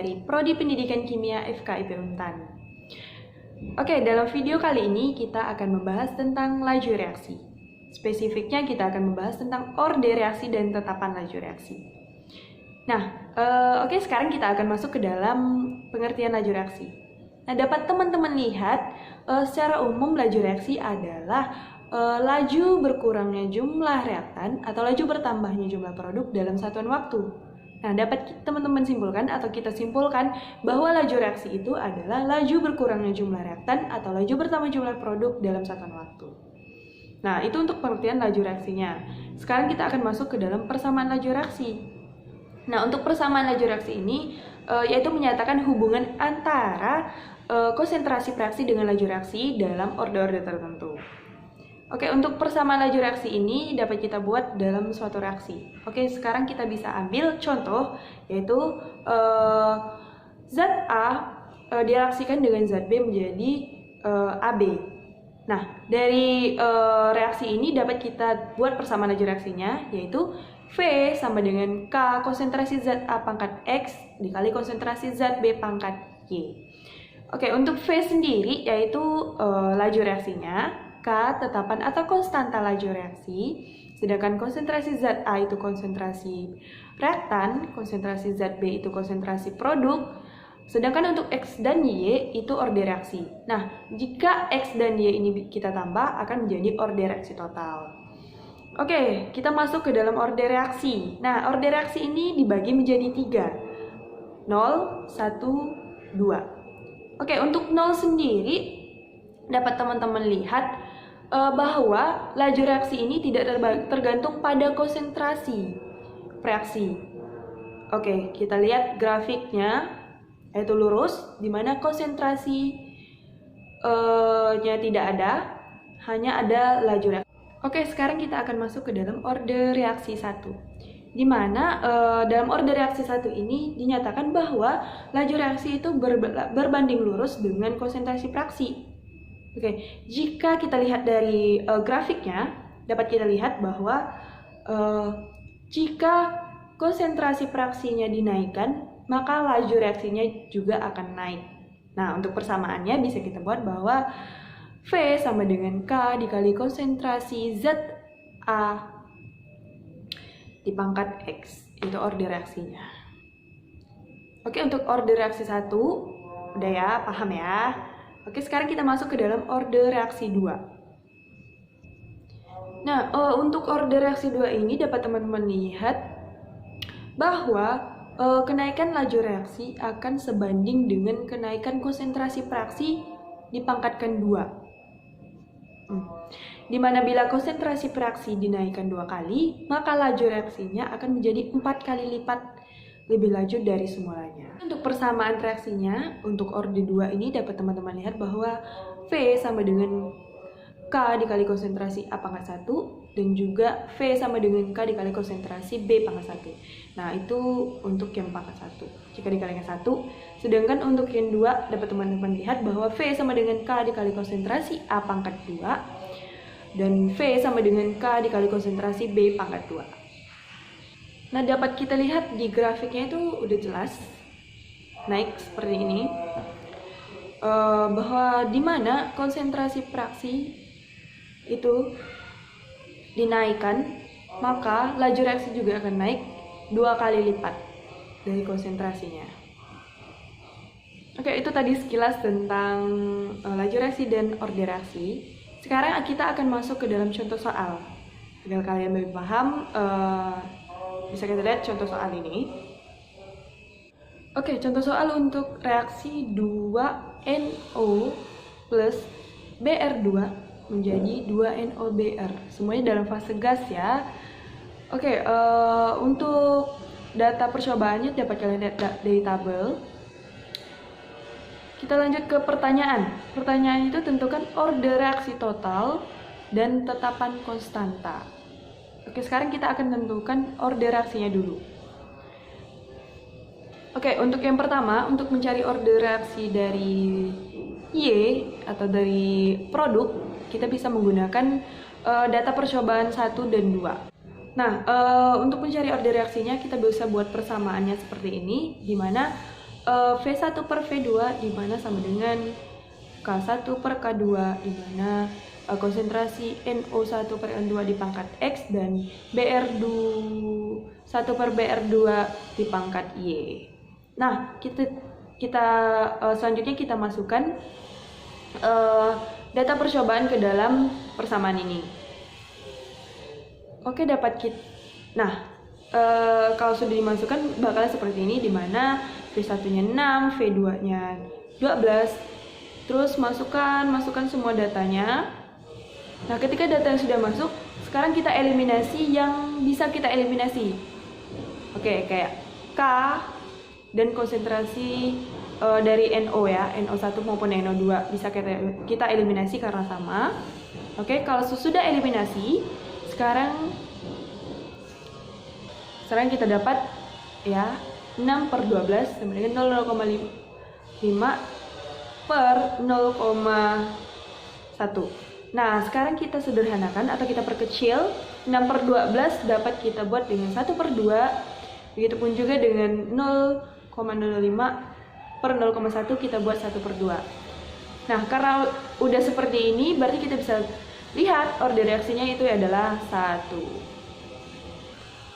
dari Prodi Pendidikan Kimia FKIP Untan. Oke, dalam video kali ini kita akan membahas tentang laju reaksi. Spesifiknya kita akan membahas tentang orde reaksi dan tetapan laju reaksi. Nah, oke, sekarang kita akan masuk ke dalam pengertian laju reaksi. Nah, dapat teman-teman lihat secara umum laju reaksi adalah laju berkurangnya jumlah reaktan atau laju bertambahnya jumlah produk dalam satuan waktu. Nah, dapat teman-teman simpulkan atau kita simpulkan bahwa laju reaksi itu adalah laju berkurangnya jumlah reaktan atau laju bertambah jumlah produk dalam satuan waktu. Nah, itu untuk pengertian laju reaksinya. Sekarang kita akan masuk ke dalam persamaan laju reaksi. Nah, untuk persamaan laju reaksi ini yaitu menyatakan hubungan antara konsentrasi reaksi dengan laju reaksi dalam orde-orde tertentu. Oke, untuk persamaan laju reaksi ini dapat kita buat dalam suatu reaksi. Oke, sekarang kita bisa ambil contoh, yaitu zat A direaksikan dengan zat B menjadi AB. Nah, dari reaksi ini dapat kita buat persamaan laju reaksinya, yaitu V sama dengan K konsentrasi zat A pangkat X dikali konsentrasi zat B pangkat Y. Oke, untuk V sendiri yaitu laju reaksinya, K tetapan atau konstanta laju reaksi, sedangkan konsentrasi zat A itu konsentrasi reaktan, konsentrasi zat B itu konsentrasi produk, sedangkan untuk X dan Y itu orde reaksi. Nah, jika X dan Y ini kita tambah akan menjadi orde reaksi total. Oke, kita masuk ke dalam orde reaksi. Nah, orde reaksi ini dibagi menjadi 3. 0, 1, 2. Oke, untuk 0 sendiri dapat teman-teman lihat bahwa laju reaksi ini tidak tergantung pada konsentrasi reaksi. Oke, kita lihat grafiknya, yaitu lurus, di mana konsentrasinya tidak ada, hanya ada laju reaksi. Oke, sekarang kita akan masuk ke dalam orde reaksi 1. Di mana dalam orde reaksi 1 ini dinyatakan bahwa laju reaksi itu berbanding lurus dengan konsentrasi fraksi. Oke, jika kita lihat dari grafiknya, dapat kita lihat bahwa jika konsentrasi fraksinya dinaikkan, maka laju reaksinya juga akan naik. Nah, untuk persamaannya bisa kita buat bahwa V sama dengan K dikali konsentrasi zat A di pangkat X, itu orde reaksinya. Oke, untuk orde reaksi 1, udah ya, paham ya? Oke, sekarang kita masuk ke dalam orde reaksi 2. Nah, untuk orde reaksi 2 ini dapat teman-teman lihat bahwa kenaikan laju reaksi akan sebanding dengan kenaikan konsentrasi fraksi dipangkatkan 2. Dimana bila konsentrasi fraksi dinaikkan 2 kali, maka laju reaksinya akan menjadi 4 kali lipat lebih laju dari semulanya. Untuk persamaan reaksinya, untuk orde 2 ini dapat teman-teman lihat bahwa V sama dengan K dikali konsentrasi A pangkat 1 dan juga V sama dengan K dikali konsentrasi B pangkat 1. Nah, itu untuk yang pangkat 1 jika dikalikan 1. Sedangkan untuk yang 2 dapat teman-teman lihat bahwa V sama dengan K dikali konsentrasi A pangkat 2 dan V sama dengan K dikali konsentrasi B pangkat 2. Nah, dapat kita lihat di grafiknya itu udah jelas naik seperti ini, bahwa di mana konsentrasi fraksi itu dinaikkan, maka laju reaksi juga akan naik 2 kali lipat dari konsentrasinya. Oke, itu tadi sekilas tentang laju reaksi dan orde reaksi. Sekarang kita akan masuk ke dalam contoh soal. Agar kalian lebih paham, bisa kita lihat contoh soal ini. Oke, contoh soal untuk reaksi 2NO plus Br2 menjadi 2NOBr. Semuanya dalam fase gas ya. Oke, untuk data percobaannya dapat kalian lihat dari tabel. Kita lanjut ke pertanyaan. Pertanyaan itu tentukan orde reaksi total dan tetapan konstanta. Oke, sekarang kita akan tentukan orde reaksinya dulu. Oke, untuk yang pertama, untuk mencari orde reaksi dari Y atau dari produk, kita bisa menggunakan data percobaan 1 dan 2. Nah, untuk mencari orde reaksinya kita bisa buat persamaannya seperti ini, di mana V1 per V2 di mana sama dengan K1 per K2 di mana konsentrasi NO1 per N2 di pangkat X dan BR1 per BR2 di pangkat Y. Nah, kita selanjutnya kita masukkan data percobaan ke dalam persamaan ini. Oke, nah, kalau sudah dimasukkan bakalan seperti ini, di mana V1-nya 6, V2-nya 12. Terus masukkan semua datanya. Nah, ketika data yang sudah masuk, sekarang kita eliminasi yang bisa kita eliminasi. Oke, kayak K dan konsentrasi dari NO ya, NO1 maupun NO2 bisa kita eliminasi karena sama. Oke, kalau sudah eliminasi, sekarang kita dapat ya 6 per 12 sama dengan 0,5 per 0,1. Nah, sekarang kita sederhanakan atau kita perkecil. 6 per 12 dapat kita buat dengan 1 per 2. Begitupun juga dengan 0,05 per 0,1 kita buat 1 per 2. Nah, karena udah seperti ini, berarti kita bisa lihat order reaksinya itu adalah 1.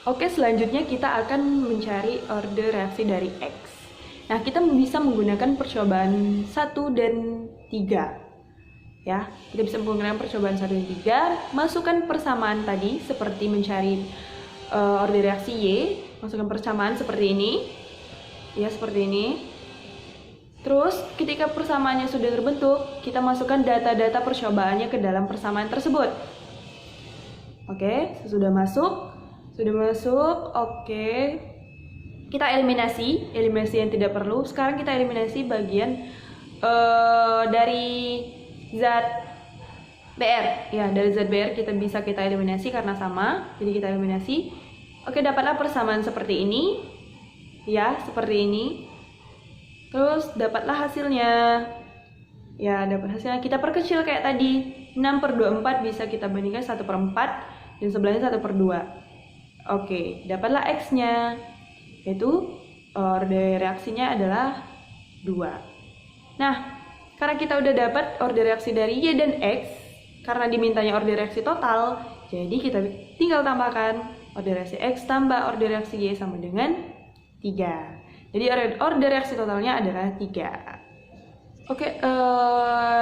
Oke, selanjutnya kita akan mencari order reaksi dari X. Nah, kita bisa menggunakan percobaan 1 dan 3. Ya, kita bisa menggunakan percobaan 1 dan 3, masukkan persamaan tadi seperti mencari order reaksi Y, masukkan persamaan seperti ini. Ya, seperti ini. Terus, ketika persamaannya sudah terbentuk, kita masukkan data-data percobaannya ke dalam persamaan tersebut. Oke, sudah masuk. Oke. Kita eliminasi yang tidak perlu. Sekarang kita eliminasi bagian dari zat BR. Ya, dari zat BR kita eliminasi karena sama. Jadi kita eliminasi. Oke, dapatlah persamaan seperti ini. Ya, seperti ini. Terus dapatlah hasilnya. Ya, dapat hasilnya. Kita perkecil kayak tadi. 6 per 24 bisa kita bandingkan 1 per 4 dan sebelahnya 1 per 2. Oke, dapatlah X-nya, yaitu order reaksinya adalah 2. Nah, karena kita udah dapat order reaksi dari Y dan X, karena dimintanya order reaksi total, jadi kita tinggal tambahkan order reaksi X tambah order reaksi Y sama dengan 3. Jadi order reaksi totalnya adalah 3. Oke,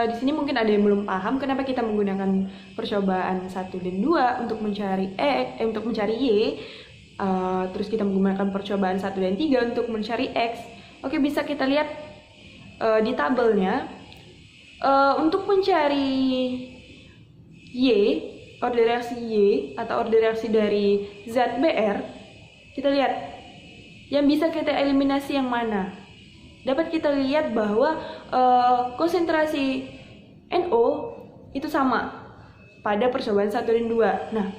di sini mungkin ada yang belum paham kenapa kita menggunakan percobaan 1 dan 2 untuk mencari untuk mencari Y. Terus kita menggunakan percobaan 1 dan 3 untuk mencari X. Oke, bisa kita lihat di tabelnya. Untuk mencari Y, order reaksi Y atau order reaksi dari zat BR, kita lihat yang bisa kita eliminasi yang mana. Dapat kita lihat bahwa konsentrasi NO itu sama pada percobaan 1 dan 2. Nah,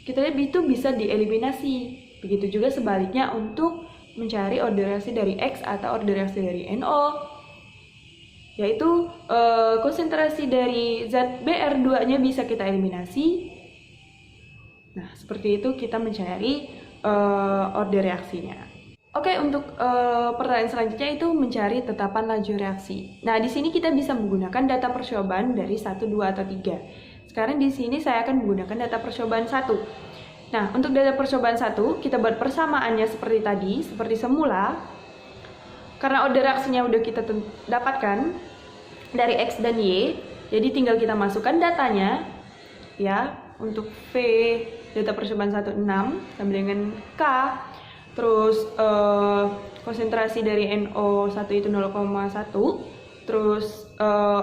kita lihat itu bisa dieliminasi. Begitu juga sebaliknya untuk mencari order reaksi dari X atau order reaksi dari NO, yaitu konsentrasi dari zat BR2-nya bisa kita eliminasi. Nah, seperti itu kita mencari order reaksinya. Oke, untuk pertanyaan selanjutnya itu mencari tetapan laju reaksi. Nah, di sini kita bisa menggunakan data percobaan dari 1, 2, atau 3. Sekarang di sini saya akan menggunakan data percobaan 1. Nah, untuk data percobaan 1, kita buat persamaannya seperti tadi, seperti semula. Karena order reaksinya udah kita dapatkan dari X dan Y, jadi tinggal kita masukkan datanya. Ya, untuk V, data percobaan 1, 6, sama dengan K, terus konsentrasi dari NO1 itu 0,1, terus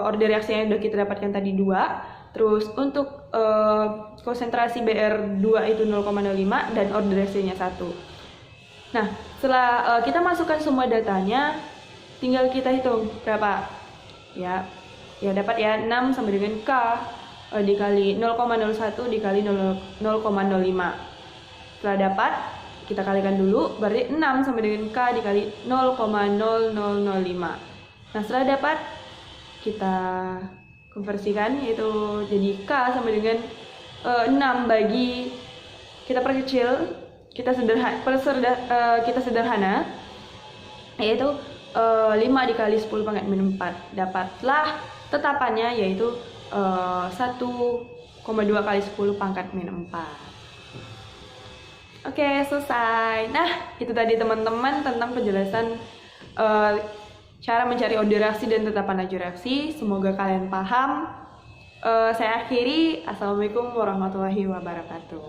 order reaksi yang sudah kita dapatkan tadi 2, terus untuk konsentrasi BR2 itu 0,05 dan order reaksinya 1. Nah, setelah kita masukkan semua datanya, tinggal kita hitung berapa. Ya dapat ya 6 sama dengan K dikali 0,01 dikali 0,05. Setelah dapat, kita kalikan dulu, berarti 6 sama dengan K dikali 0,0005. Nah, setelah dapat, kita konversikan, yaitu jadi K sama dengan 6 bagi, kita perkecil, kita sederhana, yaitu 5 dikali 10 pangkat min 4. Dapatlah tetapannya, yaitu 1,2 kali 10 pangkat min 4. Oke, selesai. Nah, itu tadi teman-teman tentang penjelasan cara mencari order reaksi dan tetapan laju reaksi. Semoga kalian paham. Saya akhiri. Assalamualaikum warahmatullahi wabarakatuh.